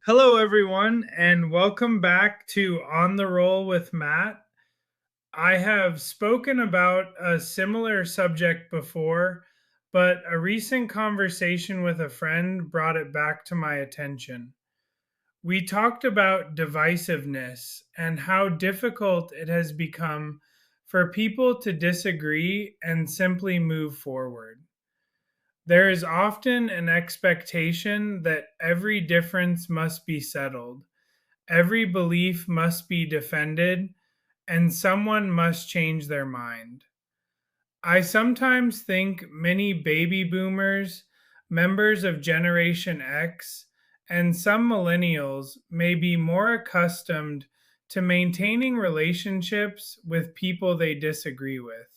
Hello, everyone, and welcome back to On the Roll with Matt. I have spoken about a similar subject before, but a recent conversation with a friend brought it back to my attention. We talked about divisiveness and how difficult it has become for people to disagree and simply move forward. There is often an expectation that every difference must be settled. Every belief must be defended, and someone must change their mind. I sometimes think many baby boomers, members of Generation X, and some millennials may be more accustomed to maintaining relationships with people they disagree with.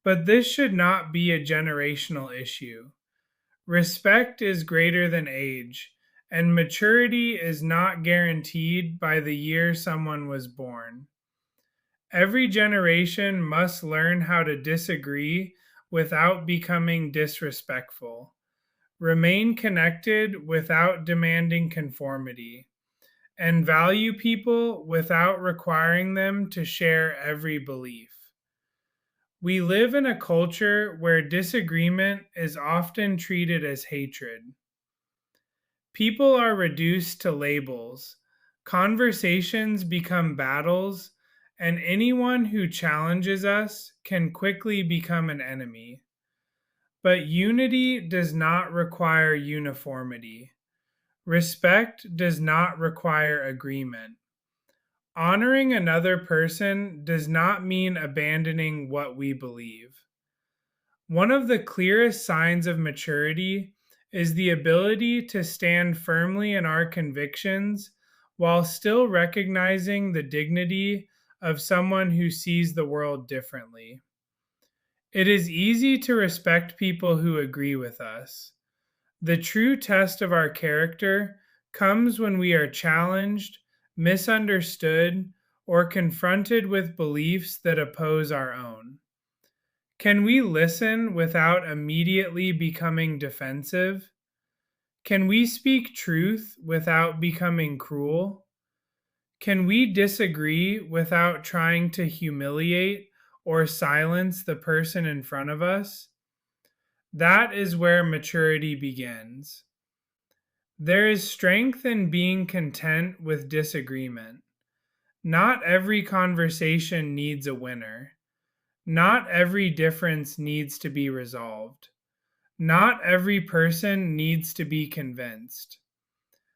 But this should not be a generational issue. Respect is greater than age, and maturity is not guaranteed by the year someone was born. Every generation must learn how to disagree without becoming disrespectful, remain connected without demanding conformity, and value people without requiring them to share every belief. We live in a culture where disagreement is often treated as hatred. People are reduced to labels, conversations become battles, and anyone who challenges us can quickly become an enemy. But unity does not require uniformity. Respect does not require agreement. Honoring another person does not mean abandoning what we believe. One of the clearest signs of maturity is the ability to stand firmly in our convictions while still recognizing the dignity of someone who sees the world differently. It is easy to respect people who agree with us. The true test of our character comes when we are challenged, misunderstood, or confronted with beliefs that oppose our own. Can we listen without immediately becoming defensive? Can we speak truth without becoming cruel? Can we disagree without trying to humiliate or silence the person in front of us? That is where maturity begins. There is strength in being content with disagreement. Not every conversation needs a winner. Not every difference needs to be resolved. Not every person needs to be convinced.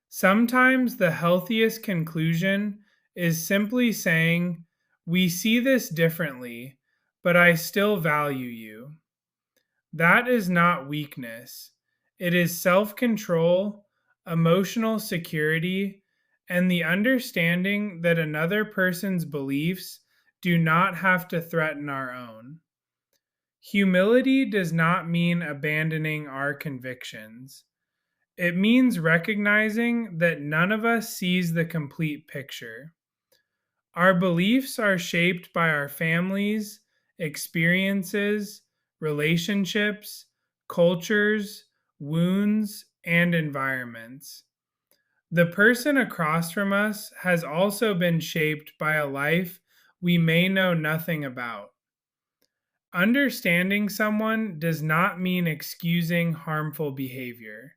Sometimes the healthiest conclusion is simply saying, "We see this differently, but I still value you." That is not weakness, it is self control, emotional security, and the understanding that another person's beliefs do not have to threaten our own. Humility does not mean abandoning our convictions. It means recognizing that none of us sees the complete picture. Our beliefs are shaped by our families, experiences, relationships, cultures, wounds, and environments. The person across from us has also been shaped by a life we may know nothing about. Understanding someone does not mean excusing harmful behavior.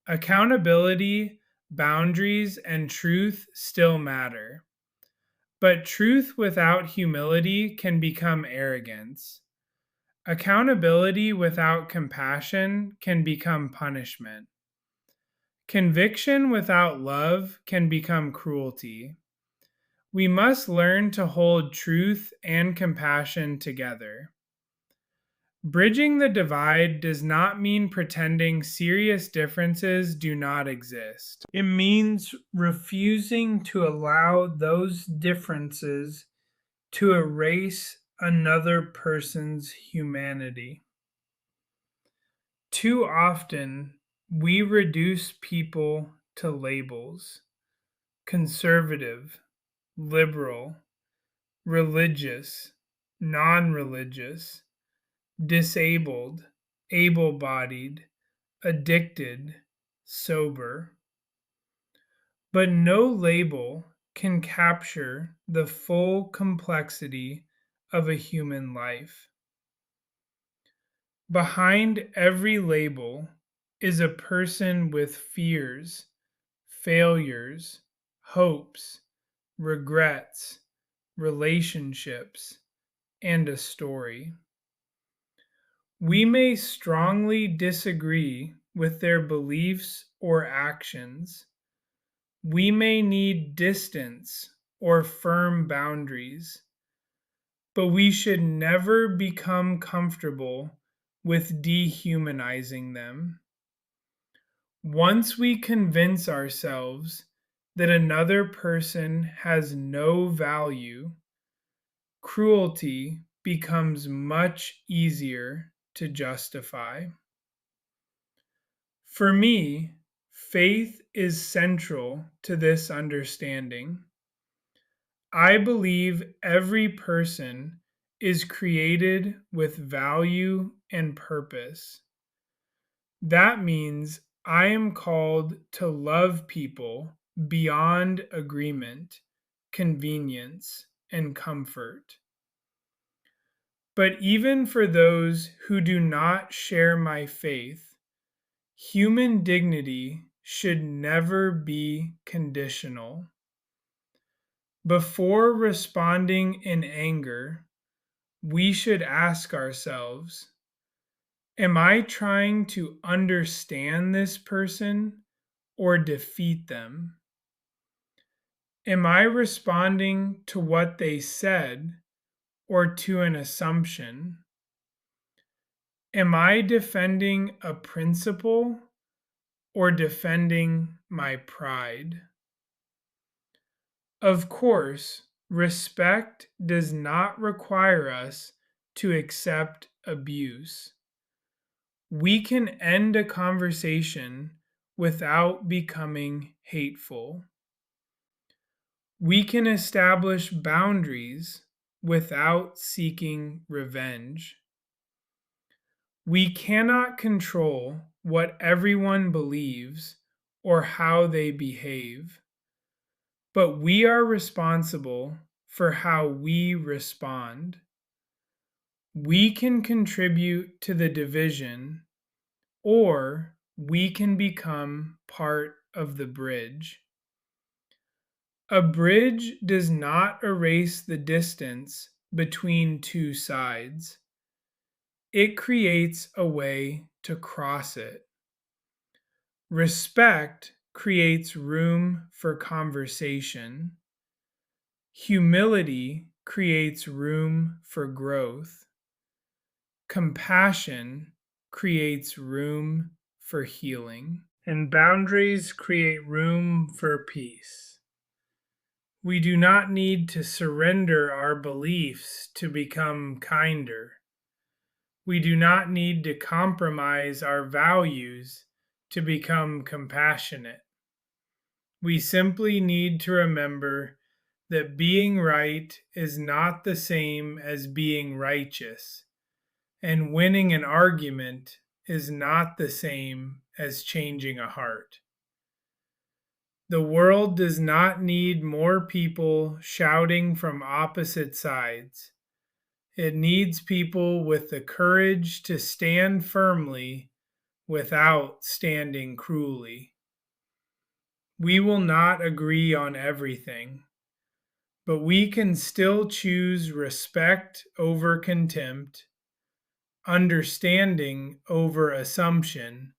Accountability, boundaries, and truth still matter. But truth without humility can become arrogance. Accountability without compassion can become punishment. Conviction without love can become cruelty. We must learn to hold truth and compassion together. Bridging the divide does not mean pretending serious differences do not exist. It means refusing to allow those differences to erase another person's humanity. Too often, we reduce people to labels: conservative, liberal, religious, non religious, disabled, able bodied, addicted, sober. but no label can capture the full complexity of a human life. Behind every label is a person with fears, failures, hopes, regrets, relationships, and a story. We may strongly disagree with their beliefs or actions. We may need distance or firm boundaries, but we should never become comfortable with dehumanizing them. Once we convince ourselves that another person has no value, cruelty becomes much easier to justify. For me, faith is central to this understanding. I believe every person is created with value and purpose. That means I am called to love people beyond agreement, convenience, and comfort. But even for those who do not share my faith, human dignity should never be conditional. Before responding in anger, we should ask ourselves, am I trying to understand this person or defeat them? Am I responding to what they said or to an assumption? Am I defending a principle or defending my pride? Of course, respect does not require us to accept abuse. We can end a conversation without becoming hateful. We can establish boundaries without seeking revenge. We cannot control what everyone believes or how they behave, but we are responsible for how we respond. We can contribute to the division, or we can become part of the bridge. A bridge does not erase the distance between two sides. It creates a way to cross it. Respect creates room for conversation. Humility creates room for growth. Compassion creates room for healing. And boundaries create room for peace. We do not need to surrender our beliefs to become kinder. We do not need to compromise our values to become compassionate. We simply need to remember that being right is not the same as being righteous, and winning an argument is not the same as changing a heart. The world does not need more people shouting from opposite sides. It needs people with the courage to stand firmly without standing cruelly. We will not agree on everything, but we can still choose respect over contempt, understanding over assumption,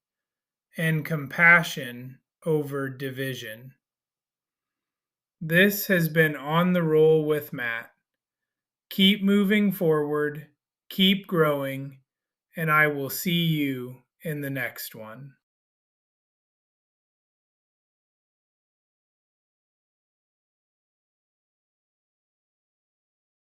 and compassion over division. This has been On the Roll with Matt. Keep moving forward, keep growing, and I will see you in the next one.